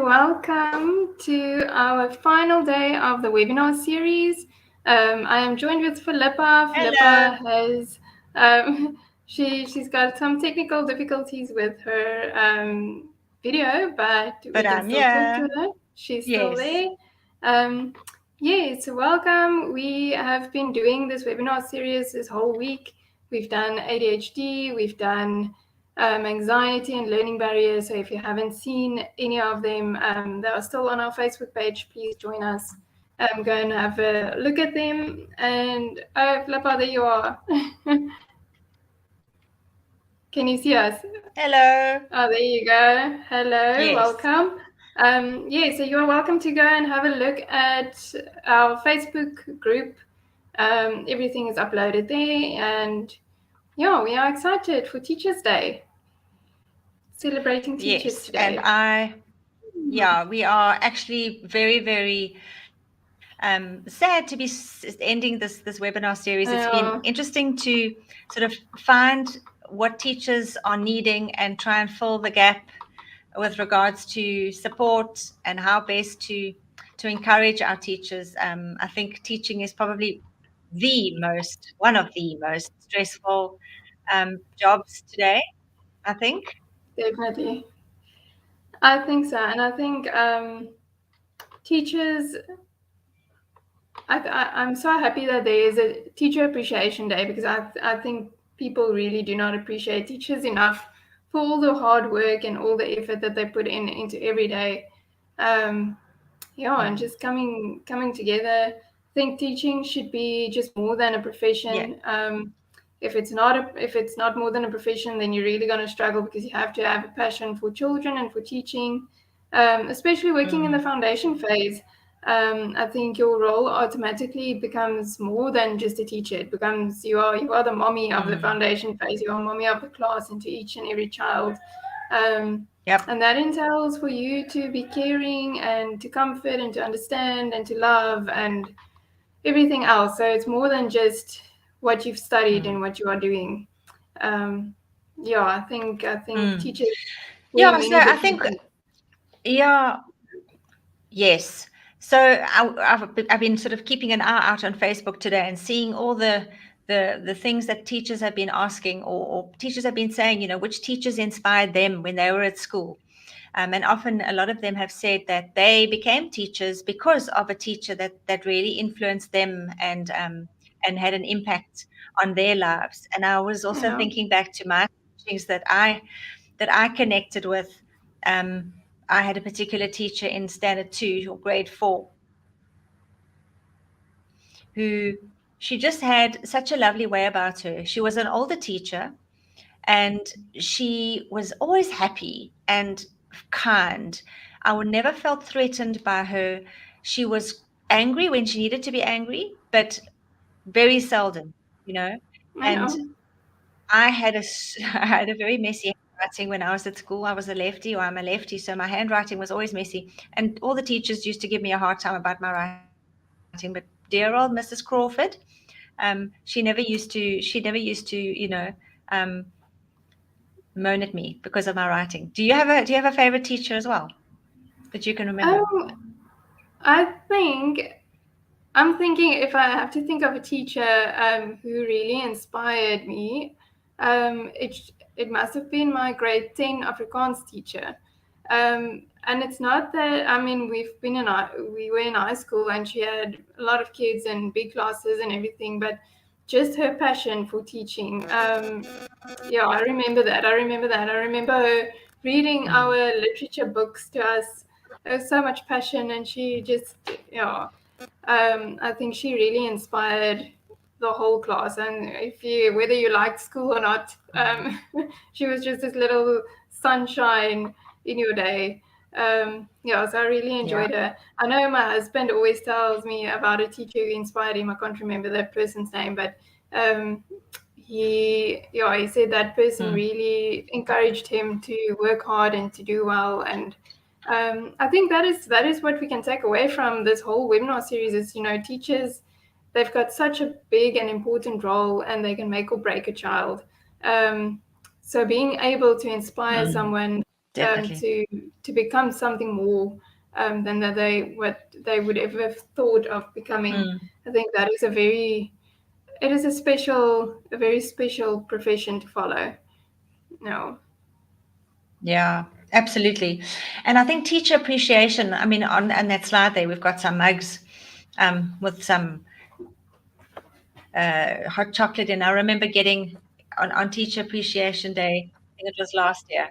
welcome to our final day of the webinar series. I am joined with Philippa. Hello. Philippa has she's got some technical difficulties with her video, but we But can I'm still talk to here. her. She's still Yes. there. Yes, welcome. We have been doing this webinar series this whole week. We've done ADHD, we've done anxiety and learning barriers. So if you haven't seen any of them, they are still on our Facebook page. Please join us. Go and have a look at them. And Flippa, there you are. Can you see us? Hello. Oh, there you go. Hello, Yes. welcome. So you are welcome to go and have a look at our Facebook group. Everything is uploaded there, and yeah, we are excited for Teachers' Day, celebrating teachers Yes. today. We are actually very, very sad to be ending this webinar series. It's been interesting to sort of find what teachers are needing and try and fill the gap with regards to support and how best to encourage our teachers. I think teaching is probably one of the most stressful jobs today, I think. Definitely. I think so. And I think teachers, I'm so happy that there is a Teacher Appreciation Day, because I think people really do not appreciate teachers enough for all the hard work and all the effort that they put into every day. And just coming together. I think teaching should be just more than a profession. Yeah. If it's not more than a profession, then you're really going to struggle, because you have to have a passion for children and for teaching, especially working in the foundation phase. I think your role automatically becomes more than just a teacher. It becomes you are the mommy of the foundation phase. You are mommy of the class, and to each and every child. Yep. And that entails for you to be caring and to comfort and to understand and to love and everything else. So it's more than just what you've studied and what you are doing. I think teachers wear Yeah. So many I different think, things. yeah. Yes. So I've been sort of keeping an eye out on Facebook today and seeing all the things that teachers have been asking, or teachers have been saying, which teachers inspired them when they were at school. And often a lot of them have said that they became teachers because of a teacher that really influenced them and had an impact on their lives. And I was also Yeah. thinking back to my teachings that I connected with. I had a particular teacher in standard 2 or grade 4 who she just had such a lovely way about her. She was an older teacher, and she was always happy and kind. I would never felt threatened by her. She was angry when she needed to be angry, but very seldom, you know. And Yeah. I had a very messy handwriting when I was at school. I was a lefty, or I'm a lefty, so my handwriting was always messy. And all the teachers used to give me a hard time about my writing. But dear old Mrs. Crawford, she never used to, um, moan at me because of my writing. Do you have a favorite teacher as well that you can remember? I think I'm thinking, if I have to think of a teacher who really inspired me, it must have been my grade 10 Afrikaans teacher. And it's not that, I mean, we were in high school, and she had a lot of kids and big classes and everything, but just her passion for teaching. I remember that. I remember her reading our literature books to us. There was so much passion, and she just, I think she really inspired the whole class. And whether you liked school or not, she was just this little sunshine in your day. So I really enjoyed Yeah. her. I know my husband always tells me about a teacher who inspired him. I can't remember that person's name, but um, he said that person really encouraged him to work hard and to do well. And I think that is what we can take away from this whole webinar series is, teachers, they've got such a big and important role, and they can make or break a child. So being able to inspire someone to become something more than what they would ever have thought of becoming. I think that is a very special profession to follow. No. Yeah, absolutely. And I think teacher appreciation, I mean, on that slide there, we've got some mugs with some hot chocolate. And I remember getting on Teacher Appreciation Day, I think it was last year,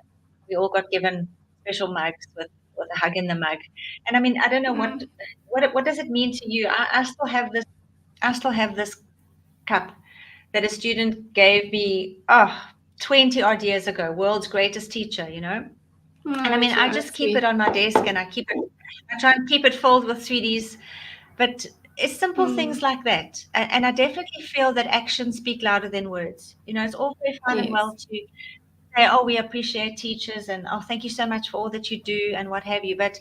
we all got given special mugs with a hug in the mug. And I mean, I don't know what does it mean to you? I still have this cup that a student gave me 20 odd years ago, world's greatest teacher, you know. And I mean, I just keep it on my desk, and I try and keep it filled with sweeties. But it's simple things like that. And I definitely feel that actions speak louder than words. You know, it's all very fun and well to say, oh, we appreciate teachers, and oh, thank you so much for all that you do, and what have you. But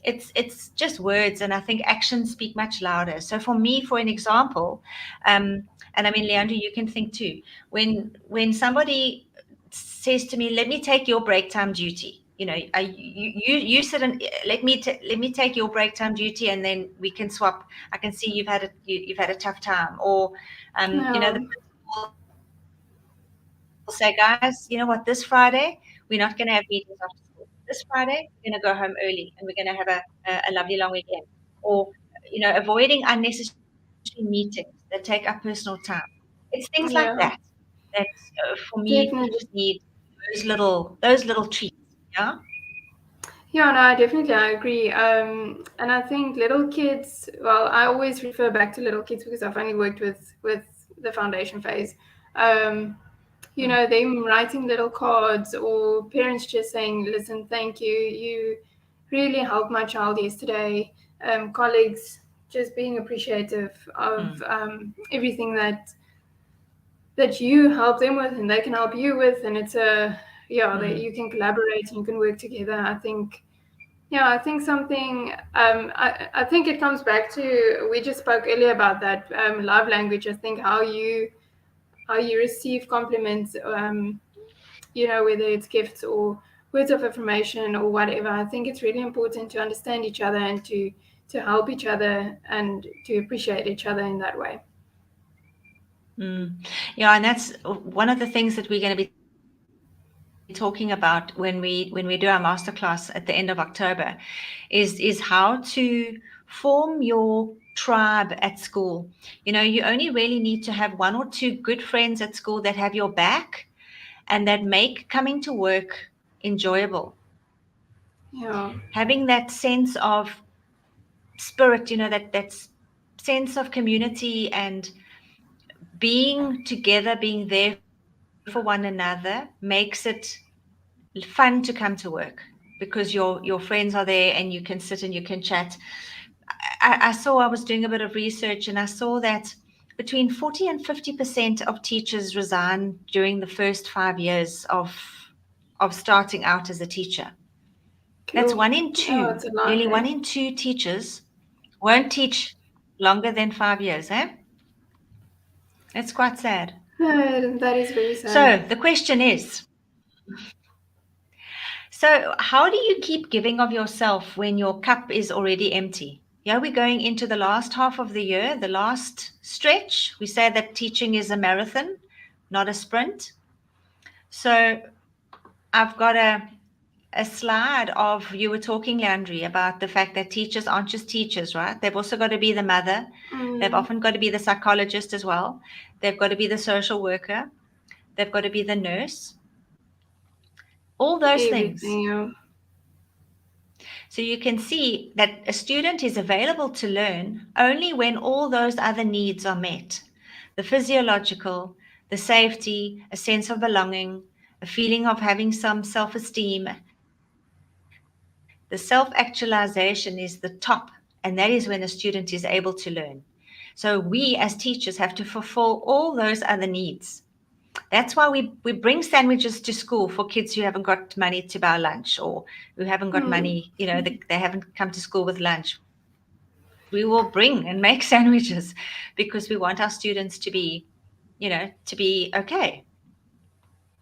it's just words, and I think actions speak much louder. So for me, for an example, and I mean, Leandro, you can think too. When somebody says to me, "Let me take your break time duty," you know, you sit and let me take your break time duty, and then we can swap. I can see you've had a tough time, or you know, the principal will say, "Guys, you know what? This Friday we're not going to have meetings after school. This Friday we're going to go home early, and we're going to have a lovely long weekend." Or you know, avoiding unnecessary meetings that take up personal time. It's things like that for me, Definitely. just need those little treats. Yeah. Yeah, no, I agree. And I think little kids, well, I always refer back to little kids because I've only worked with the foundation phase. You know, them writing little cards or parents just saying, listen, thank you. You really helped my child yesterday. Colleagues just being appreciative of everything that you help them with and they can help you with. And it's that you can collaborate and you can work together. I think something, I think it comes back to, we just spoke earlier about that love language. I think how you receive compliments, you know, whether it's gifts or words of affirmation or whatever. I think it's really important to understand each other and to help each other and to appreciate each other in that way. Yeah, and that's one of the things that we're going to be talking about when we do our masterclass at the end of October is how to form your tribe at school. You know, you only really need to have one or two good friends at school that have your back and that make coming to work enjoyable. Yeah. Having that sense of spirit, you know, that sense of community and being together, being there for one another makes it fun to come to work because your friends are there and you can sit and you can chat. I was doing a bit of research and I saw that between 40 and 50% of teachers resign during the first 5 years of starting out as a teacher. Cool. That's 1 in 2. Nearly 1 in 2 teachers won't teach longer than 5 years, eh? It's quite sad. That is very sad. So the question is, so how do you keep giving of yourself when your cup is already empty? Yeah, we're going into the last half of the year, the last stretch. We say that teaching is a marathon, not a sprint. So I've got a slide of, you were talking, Leandri, about the fact that teachers aren't just teachers, right? They've also got to be the mother. They've often got to be the psychologist as well. They've got to be the social worker. They've got to be the nurse. All those things. Yeah. So you can see that a student is available to learn only when all those other needs are met. The physiological, the safety, a sense of belonging, a feeling of having some self-esteem. The self-actualization is the top, and that is when a student is able to learn. So we as teachers have to fulfill all those other needs. That's why we bring sandwiches to school for kids who haven't got money to buy lunch or who haven't got money, you know, they haven't come to school with lunch. We will bring and make sandwiches because we want our students to be, you know, to be okay.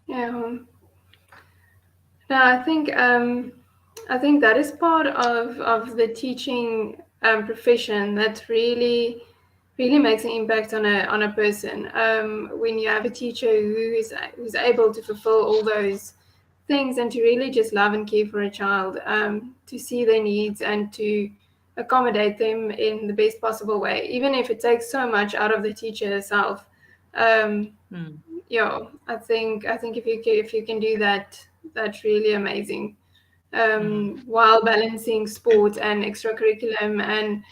Yeah. No, I think that is part of the teaching profession that really makes an impact on a person. When you have a teacher who's able to fulfill all those things and to really just love and care for a child, to see their needs and to accommodate them in the best possible way, even if it takes so much out of the teacher herself. Yeah, I think if you can do that, that's really amazing. While balancing sport and extracurriculum and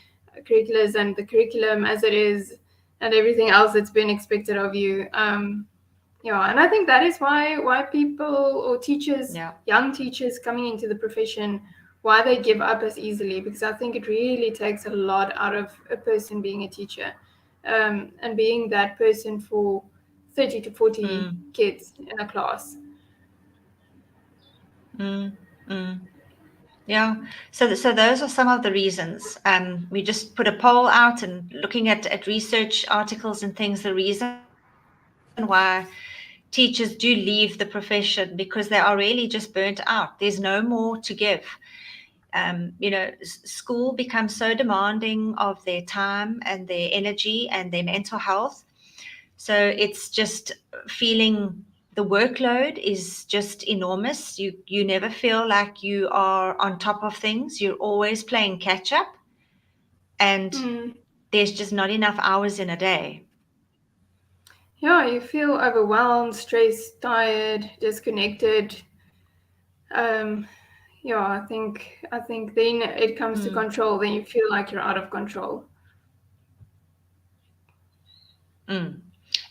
curriculars and the curriculum as it is and everything else that's been expected of you. Yeah, and I think that is why people or teachers, young teachers coming into the profession, why they give up as easily, because I think it really takes a lot out of a person being a teacher, and being that person for 30 to 40 kids in a class. Yeah, so those are some of the reasons. We just put a poll out and looking at research articles and things, the reason why teachers do leave the profession, because they are really just burnt out. There's no more to give. School becomes so demanding of their time and their energy and their mental health. So it's just feeling the workload is just enormous. You never feel like you are on top of things. You're always playing catch up, and there's just not enough hours in a day. Yeah, you feel overwhelmed, stressed, tired, disconnected. Yeah, I think then it comes to control. Then you feel like you're out of control.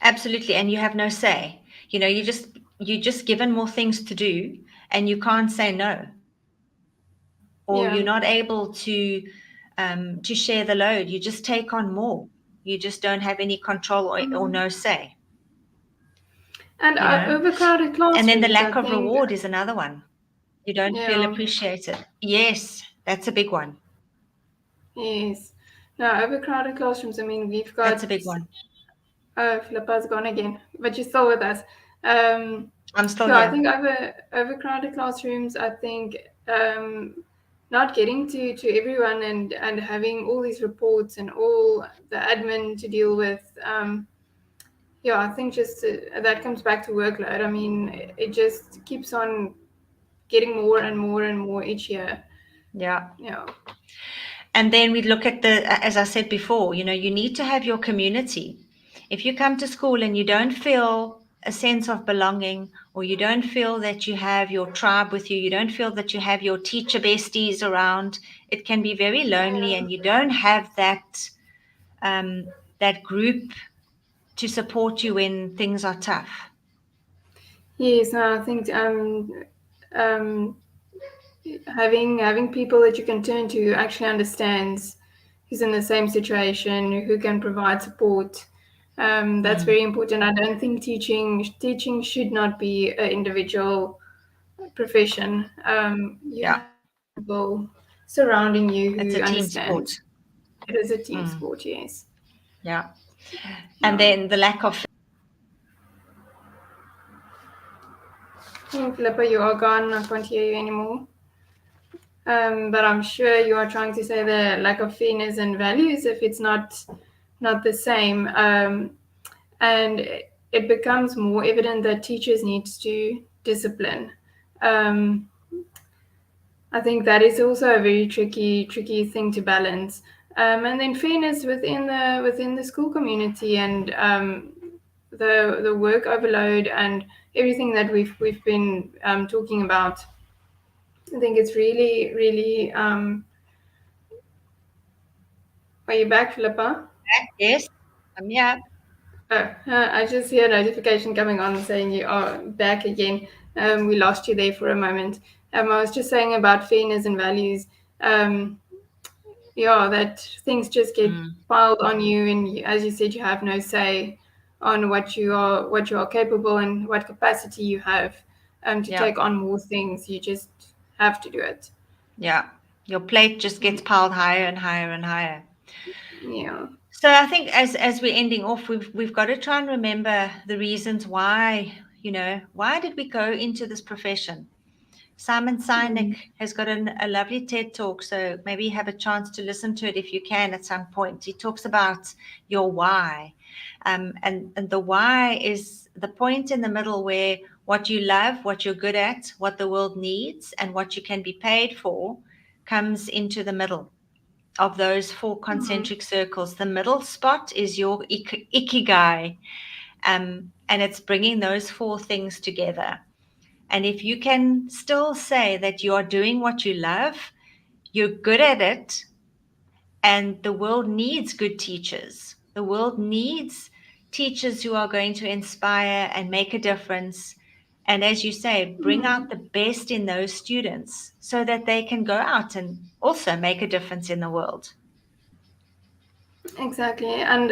Absolutely, and you have no say. You're just given more things to do, and you can't say no, or you're not able to share the load. You just take on more. You just don't have any control or no say. And overcrowded classrooms. And then the lack of reward is another one. You don't feel appreciated. Yes, that's a big one. Yes. No, overcrowded classrooms. I mean, we've got. That's a big one. Oh, Philippa's gone again, but you're still with us. I'm still here. I think overcrowded classrooms. I think not getting to everyone and having all these reports and all the admin to deal with. I think just that comes back to workload. I mean, it just keeps on getting more and more and more each year. Yeah. And then we look at as I said before, you need to have your community. If you come to school and you don't feel a sense of belonging, or you don't feel that you have your tribe with you, you don't feel that you have your teacher besties around, it can be very lonely, and you don't have that group to support you when things are tough. Yes, I think having people that you can turn to who actually understands, who's in the same situation, who can provide support. That's very important. I don't think teaching should not be an individual profession. You have people surrounding you who understand. It is a team sport, yes. Yeah. And then the lack of... Philippa, you are gone. I can't hear you anymore. But I'm sure you are trying to say the lack of fairness and values if it's not the same. And it becomes more evident that teachers need to discipline. I think that is also a very tricky thing to balance. And then fairness within the school community and the work overload and everything that we've been talking about. I think it's really, really. Are you back, Philippa? Yes, I'm here. I just hear a notification coming on saying you are back again. We lost you there for a moment. I was just saying about fairness and values. That things just get piled on you, and as you said, you have no say on what you are capable and what capacity you have to take on more things. You just have to do it. Yeah, your plate just gets piled higher and higher and higher. Yeah. So I think as we're ending off, we've got to try and remember the reasons why. Why did we go into this profession? Simon Sinek has got a lovely TED talk, so maybe you have a chance to listen to it if you can at some point. He talks about your why. And the why is the point in the middle where what you love, what you're good at, what the world needs, and what you can be paid for comes into the middle of those four concentric circles. The middle spot is your ikigai, and it's bringing those four things together. And if you can still say that you are doing what you love, you're good at it, and the world needs good teachers. The world needs teachers who are going to inspire and make a difference. And as you say, bring out the best in those students so that they can go out and also make a difference in the world. Exactly. And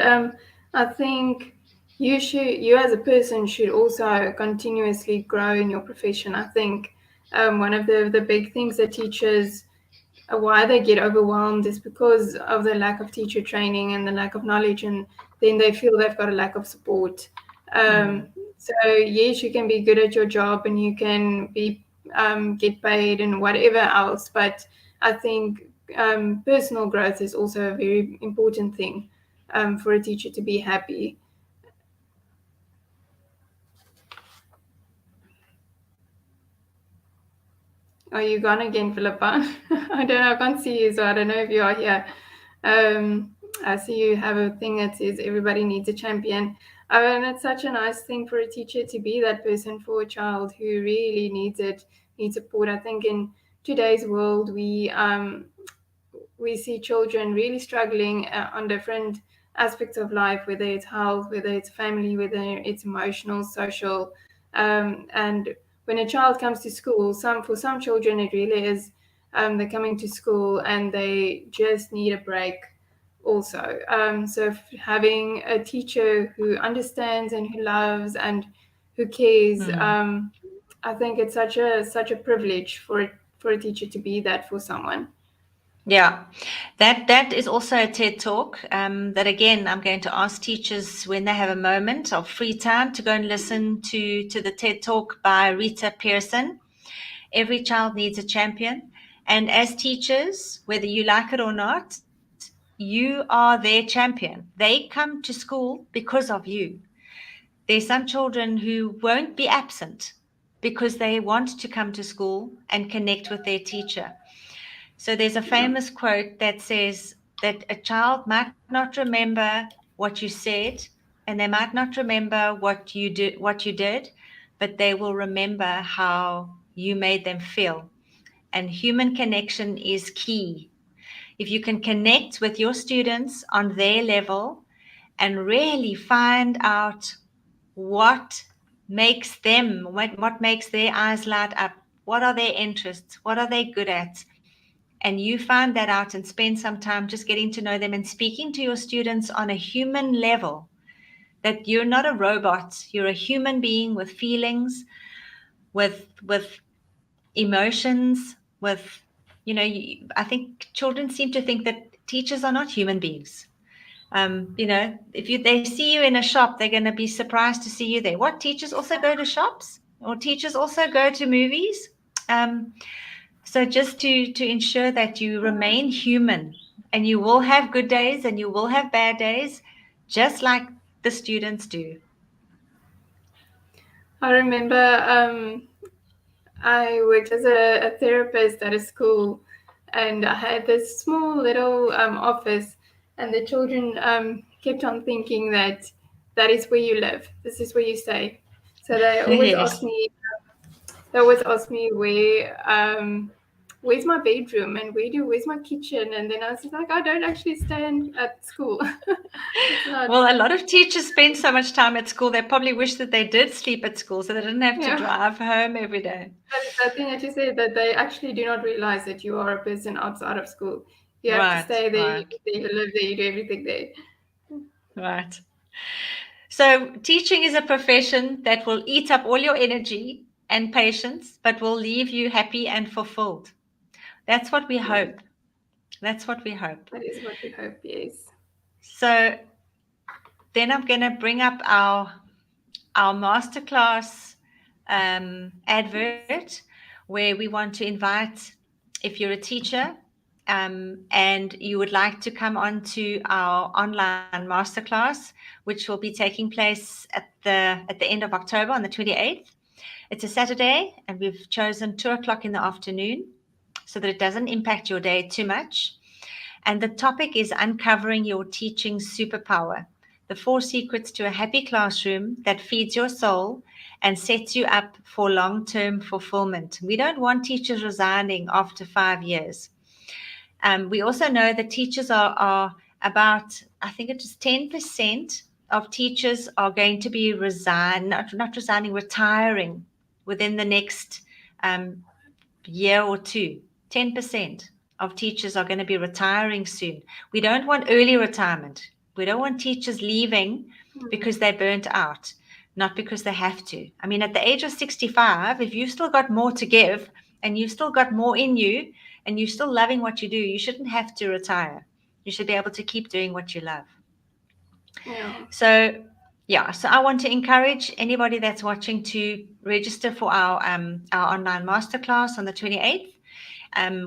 I think you as a person should also continuously grow in your profession. I think one of the big things that teachers, why they get overwhelmed is because of the lack of teacher training and the lack of knowledge, and then they feel they've got a lack of support. So yes, you can be good at your job and you can be get paid and whatever else, but I think personal growth is also a very important thing for a teacher to be happy. Are you gone again, Philippa? I don't know. I can't see you, so I don't know if you are here. I see you have a thing that says everybody needs a champion. And it's such a nice thing for a teacher to be that person for a child who really needs it, needs support. I think in today's world, we see children really struggling on different aspects of life, whether it's health, whether it's family, whether it's emotional, social. And when a child comes to school, for some children, it really is they're coming to school and they just need a break also. So having a teacher who understands and who loves and who cares, I think it's such a privilege for a teacher to be that for someone. Yeah, that is also a TED talk that, again, I'm going to ask teachers when they have a moment of free time to go and listen to the TED talk by Rita Pierson. Every child needs a champion. And as teachers, whether you like it or not, you are their champion. They come to school because of you. There's some children who won't be absent because they want to come to school and connect with their teacher. So there's a famous quote that says that a child might not remember what you said, and they might not remember what you did, but they will remember how you made them feel. And human connection is key. If you can connect with your students on their level and really find out what makes them, what makes their eyes light up, what are their interests, what are they good at, and you find that out and spend some time just getting to know them and speaking to your students on a human level, that you're not a robot, you're a human being with feelings, with emotions, with, I think children seem to think that teachers are not human beings. If they see you in a shop, they're going to be surprised to see you there. What, teachers also go to shops? Or teachers also go to movies? So just to ensure that you remain human, and you will have good days and you will have bad days, just like the students do. I remember I worked as a therapist at a school, and I had this small little office, and the children kept on thinking that is where you live, this is where you stay. So they always Yes. ask me, where's my bedroom and where's my kitchen, and then I was like, I don't actually stay at school. Well, a lot of teachers spend so much time at school, they probably wish that they did sleep at school so they didn't have to drive home every day. But the thing that you said, that they actually do not realize that you are a person outside of school. You have to stay there, you live there, you do everything there. Right. So teaching is a profession that will eat up all your energy and patience, but will leave you happy and fulfilled. That's what we hope. That's what we hope. That is what we hope, yes. So then I'm going to bring up our masterclass advert. where we want to invite, if you're a teacher and you would like to come on to our online masterclass, which will be taking place at the end of October on the 28th. It's a Saturday, and we've chosen 2:00 in the afternoon so that it doesn't impact your day too much. And the topic is uncovering your teaching superpower, the 4 secrets to a happy classroom that feeds your soul and sets you up for long-term fulfillment. We don't want teachers resigning after 5 years. We also know that teachers are about, I think it is 10% of teachers are going to be retiring within the next year or two. 10% of teachers are going to be retiring soon. We don't want early retirement. We don't want teachers leaving because they're burnt out, not because they have to. I mean, at the age of 65, if you've still got more to give and you've still got more in you and you're still loving what you do, you shouldn't have to retire. You should be able to keep doing what you love. Yeah. So I want to encourage anybody that's watching to register for our online masterclass on the 28th.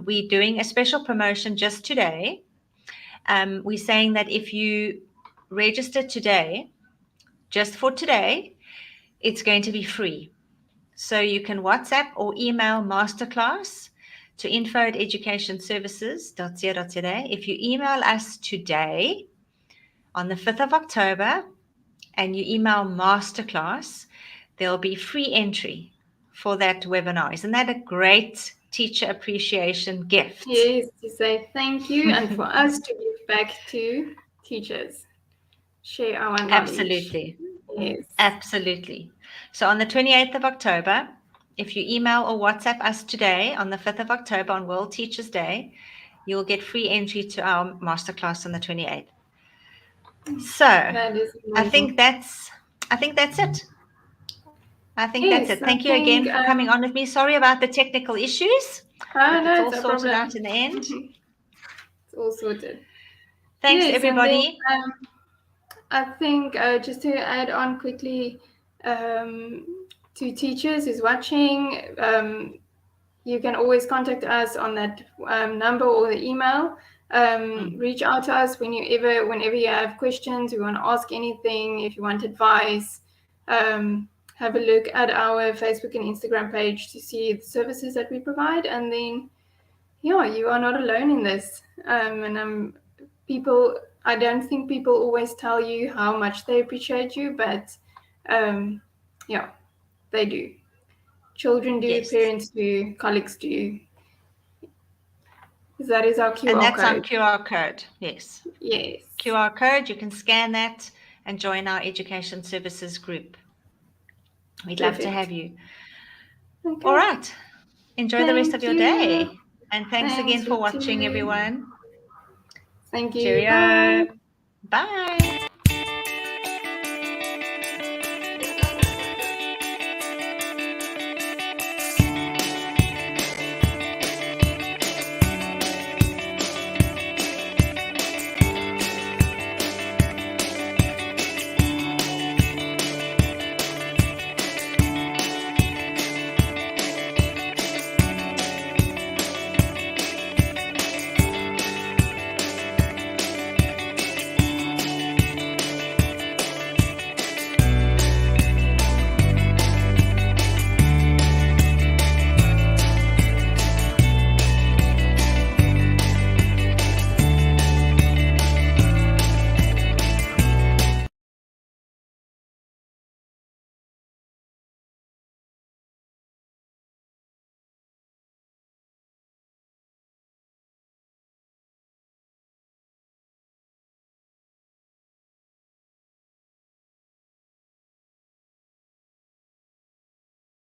We're doing a special promotion just today. We're saying that if you register today, just for today, it's going to be free. So you can WhatsApp or email masterclass to info@educationservices.co.za. If you email us today on the 5th of October and you email masterclass, there'll be free entry for that webinar. Isn't that a great teacher appreciation gift? Yes, to say thank you and for us to give back to teachers. Share our knowledge. Absolutely. Yes. Absolutely. So on the 28th of October, if you email or WhatsApp us today on the 5th of October on World Teachers Day, you'll get free entry to our masterclass on the 28th. So I think that's it. That's it. Thank you again for coming on with me. Sorry about the technical issues. No, it's all sorted out in the end. It's all sorted. Thanks, everybody. Then, I think just to add on quickly to teachers who's watching, you can always contact us on that number or the email. Reach out to us whenever you have questions, you want to ask anything, if you want advice. Have a look at our Facebook and Instagram page to see the services that we provide. And then, you are not alone in this. I don't think people always tell you how much they appreciate you, but they do. Children do, yes. Parents do, colleagues do. That is our QR code. And that's our QR code, yes. Yes. QR code, you can scan that and join our education services group. We'd love to have you. Okay. All right. Enjoy the rest of your day. And thanks again for watching, everyone. Thank you. Cheerio. Bye.